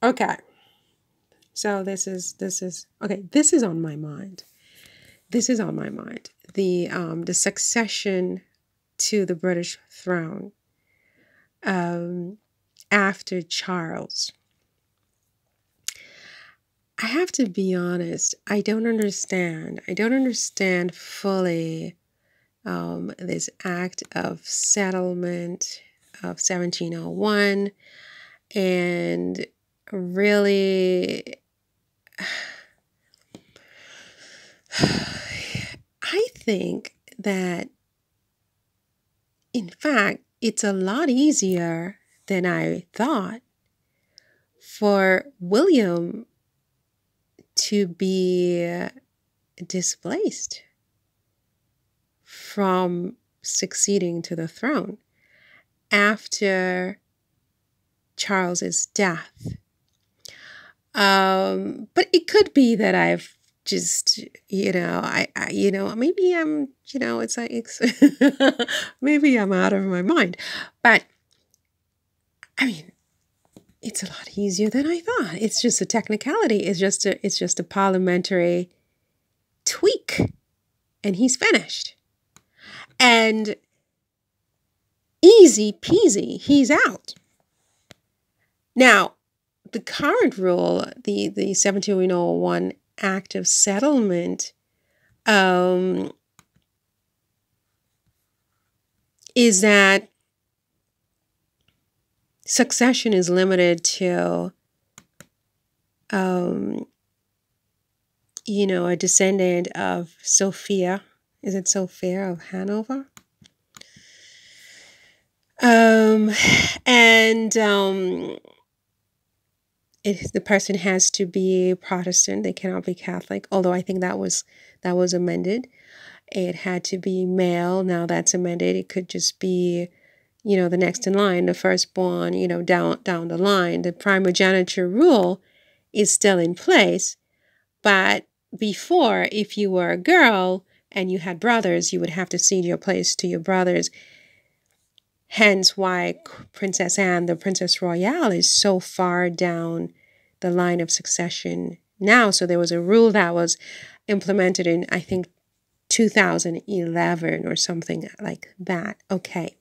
Okay. So okay. This is on my mind. This is on my mind. The succession to the British throne um, after Charles. I have to be honest. I don't understand. I don't understand fully this act of settlement of 1701, and really, I think that, in fact, it's a lot easier than I thought for William to be displaced from succeeding to the throne after Charles's death. But it could be that I've just, maybe I'm, it's like, maybe I'm out of my mind. But I mean, it's a lot easier than I thought. It's just a technicality. It's just a parliamentary tweak, and he's finished. And easy peasy, he's out. Now, the current rule, the 1701 Act of Settlement, is that succession is limited to, a descendant of Sophia. Is it Sophia of Hanover? The person has to be Protestant. They cannot be Catholic. Although I think that was amended. It had to be male. Now that's amended. It could just be, the next in line, the firstborn. Down the line. The primogeniture rule is still in place, but before, if you were a girl and you had brothers, you would have to cede your place to your brothers. Hence why Princess Anne, the Princess Royale, is so far down the line of succession now. So there was a rule that was implemented in, I think, 2011 or something like that. Okay.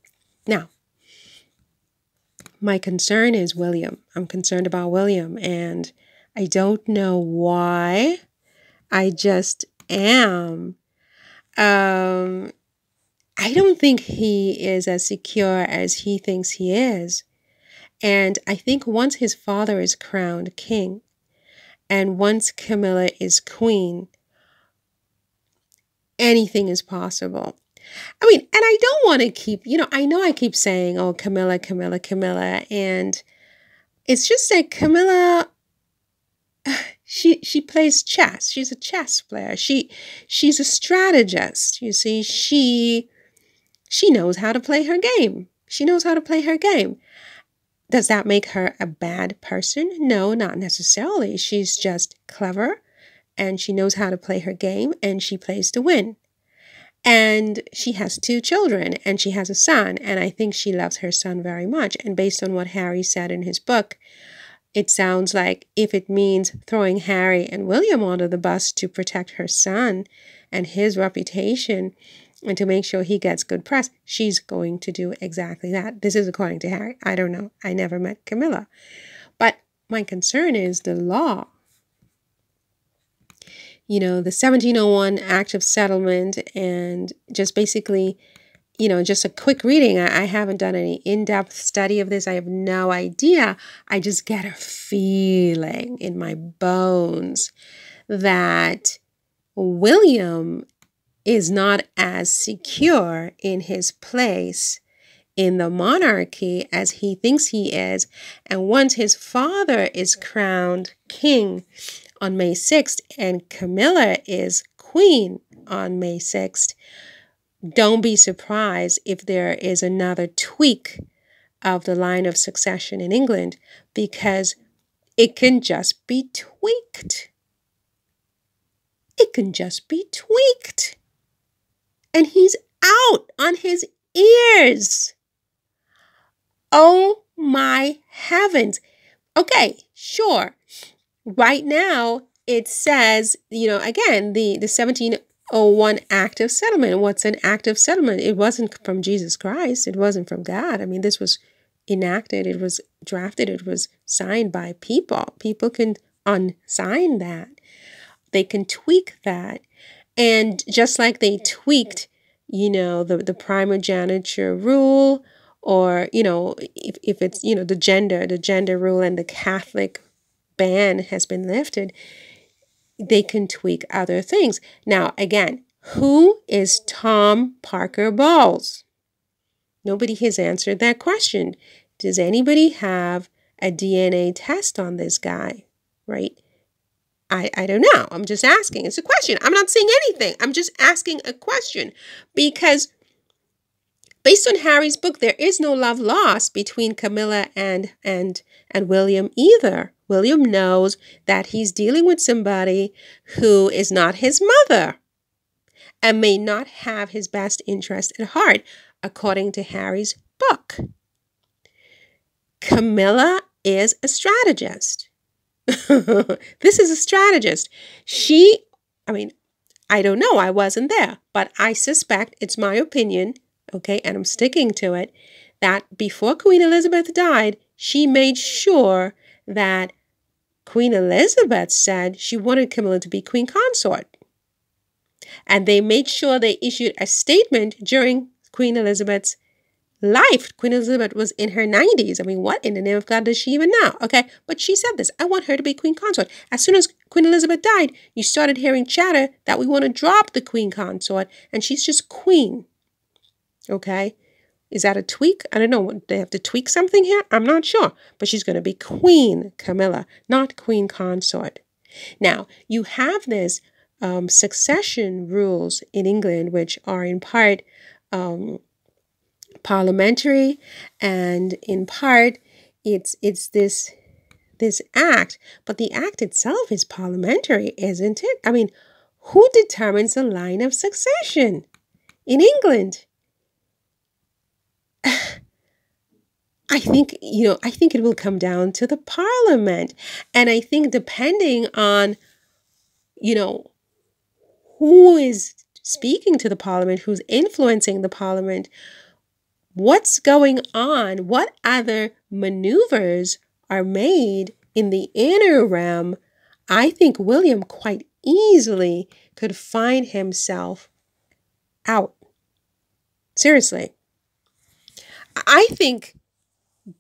Now, my concern is William. I'm concerned about William, and I don't know why. I just am. I don't think he is as secure as he thinks he is. And I think once his father is crowned king, and once Camilla is queen, anything is possible. I mean, and I don't want to keep, I know I keep saying, oh, Camilla, Camilla, Camilla. And it's just that Camilla, she plays chess. She's a chess player. She's a strategist. You see, she knows how to play her game. She knows how to play her game. Does that make her a bad person? No, not necessarily. She's just clever, and she knows how to play her game, and she plays to win. And she has 2 children, and she has a son, and I think she loves her son very much. And based on what Harry said in his book, it sounds like if it means throwing Harry and William onto the bus to protect her son and his reputation and to make sure he gets good press, she's going to do exactly that. This is according to Harry. I don't know. I never met Camilla. But my concern is the law. The 1701 Act of Settlement, and just basically, just a quick reading. I haven't done any in-depth study of this. I have no idea. I just get a feeling in my bones that William is not as secure in his place in the monarchy as he thinks he is. And once his father is crowned king on May 6th and Camilla is queen on May 6th, don't be surprised if there is another tweak of the line of succession in England, because it can just be tweaked. It can just be tweaked. And he's out on his ears. Oh my heavens. Okay, sure. Right now, it says, again, the 1701 Act of Settlement. What's an Act of Settlement? It wasn't from Jesus Christ. It wasn't from God. I mean, this was enacted. It was drafted. It was signed by people. People can unsign that. They can tweak that. And just like they tweaked, the primogeniture rule, or, if it's, the gender rule and the Catholic ban has been lifted, they can tweak other things. Now, again, who is Tom Parker Bowles? Nobody has answered that question. Does anybody have a DNA test on this guy, right? I don't know. I'm just asking. It's a question. I'm not saying anything. I'm just asking a question because based on Harry's book, there is no love lost between Camilla and William either. William knows that he's dealing with somebody who is not his mother and may not have his best interest at heart, according to Harry's book. Camilla is a strategist. This is a strategist. I don't know. I wasn't there, but I suspect, it's my opinion, okay, and I'm sticking to it, that before Queen Elizabeth died, she made sure that Queen Elizabeth said she wanted Camilla to be queen consort. And they made sure they issued a statement during Queen Elizabeth's life. Queen Elizabeth was in her 90s. I mean, what in the name of God does she even know? Okay, but she said this: I want her to be queen consort. As soon as Queen Elizabeth died, you started hearing chatter that we want to drop the queen consort and she's just queen. Okay, is that a tweak? I don't know. They have to tweak something here? I'm not sure. But she's going to be Queen Camilla, not queen consort. Now, you have this succession rules in England, which are in part parliamentary, and in part it's this act, but the act itself is parliamentary, isn't it? I mean, who determines the line of succession in England? I think it will come down to the parliament, and I think depending on who is speaking to the parliament, who's influencing the parliament, what's going on, what other maneuvers are made in the inner realm, I think William quite easily could find himself out. Seriously. I think,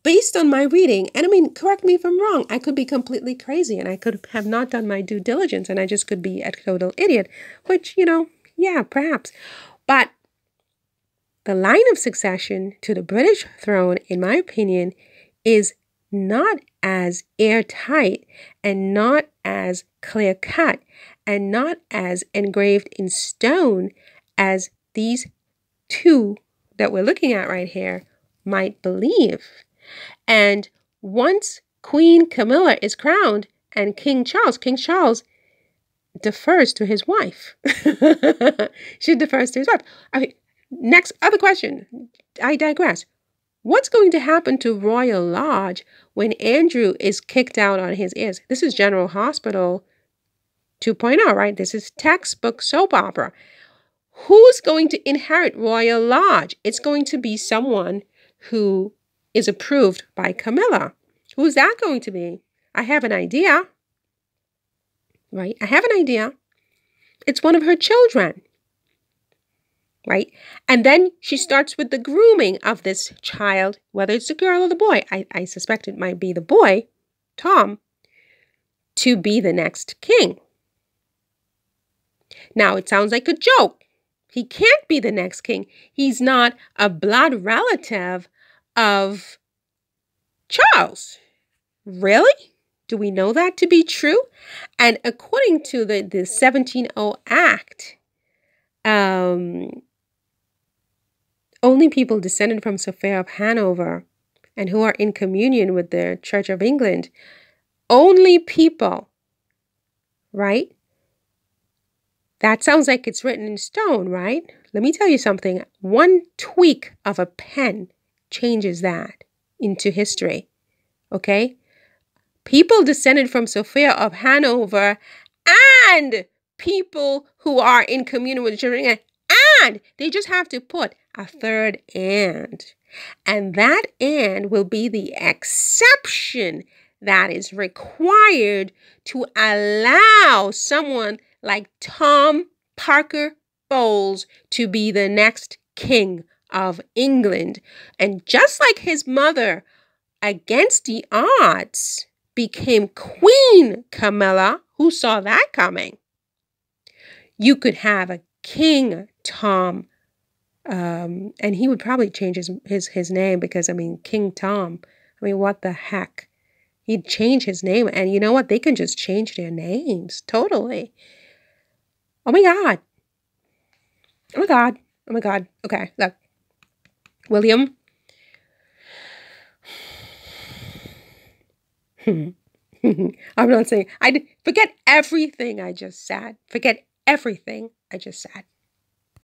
based on my reading, and I mean, correct me if I'm wrong, I could be completely crazy and I could have not done my due diligence and I just could be a total idiot, which, yeah, perhaps. But the line of succession to the British throne, in my opinion, is not as airtight and not as clear-cut and not as engraved in stone as these two that we're looking at right here might believe. And once Queen Camilla is crowned and King Charles defers to his wife. She defers to his wife. Okay, next, other question. I digress. What's going to happen to Royal Lodge when Andrew is kicked out on his ears? This is General Hospital 2.0, right? This is textbook soap opera. Who's going to inherit Royal Lodge? It's going to be someone who is approved by Camilla. Who's that going to be? I have an idea. Right? I have an idea. It's one of her children. Right? And then she starts with the grooming of this child, whether it's the girl or the boy. I suspect it might be the boy, Tom, to be the next king. Now, it sounds like a joke. He can't be the next king. He's not a blood relative of Charles. Really? Do we know that to be true? And according to the 1701 Act, only people descended from Sophia of Hanover and who are in communion with the Church of England, only people, right? That sounds like it's written in stone, right? Let me tell you something. One tweak of a pen changes that into history, okay? people descended from Sophia of Hanover, and people who are in communion with the children of God, and they just have to put a third and. And that and will be the exception that is required to allow someone like Tom Parker Bowles to be the next king of England. And just like his mother, against the odds, became Queen Camilla, who saw that coming, you could have a King Tom. And he would probably change his name because, I mean, King Tom, I mean, what the heck? He'd change his name. And you know what? They can just change their names. Totally. Oh my God. Oh my God. Oh my God. Okay, look. William. I'm not saying, forget everything I just said. Forget everything I just said.